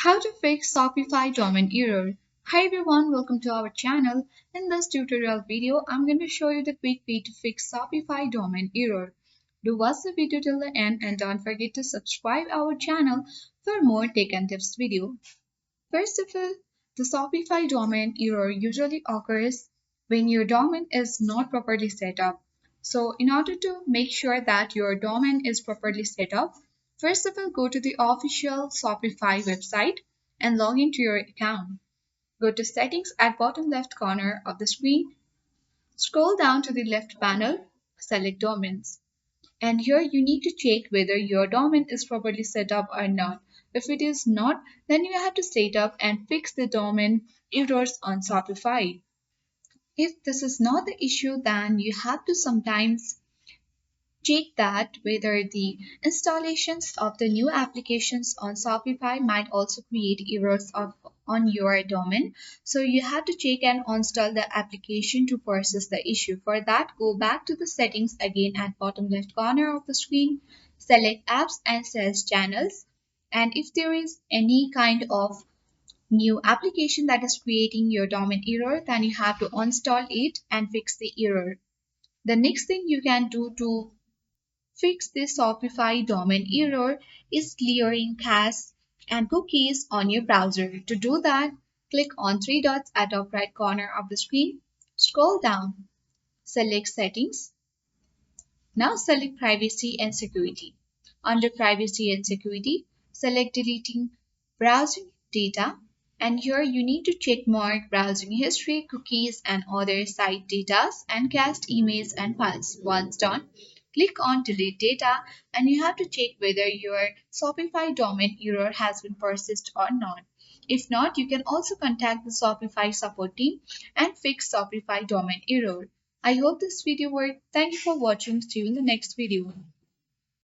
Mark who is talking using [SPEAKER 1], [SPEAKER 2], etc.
[SPEAKER 1] How to fix Shopify domain error. Hi everyone, welcome to our channel. In this tutorial video, I'm going to show you the quick way to fix Shopify domain error. Do watch the video till the end and don't forget to subscribe our channel for more tech and tips video. First of all, the Shopify domain error usually occurs when your domain is not properly set up. So in order to make sure that your domain is properly set up, first of all, go to the official Shopify website and log into your account. Go to settings at bottom left corner of the screen. Scroll down to the left panel, select domains. And here you need to check whether your domain is properly set up or not. If it is not, then you have to set up and fix the domain errors on Shopify. If this is not the issue, then you have to sometimes check that whether the installations of the new applications on Shopify might also create errors on your domain. So you have to check and install the application to persist the issue. For that, go back to the settings again at bottom left corner of the screen, select apps and sales channels. And if there is any kind of new application that is creating your domain error, then you have to uninstall it and fix the error. The next thing you can do to fix this Shopify domain error is clearing cache and cookies on your browser. To do that, click on three dots at top right corner of the screen. Scroll down, select Settings. Now select Privacy and Security. Under Privacy and Security, select Deleting Browsing Data. And here you need to check mark browsing history, cookies, and other site data and cached emails and files. Once done, click on Delete Data and you have to check whether your Shopify domain error has been persisted or not. If not, you can also contact the Shopify support team and fix Shopify domain error. I hope this video worked. Thank you for watching. See you in the next video.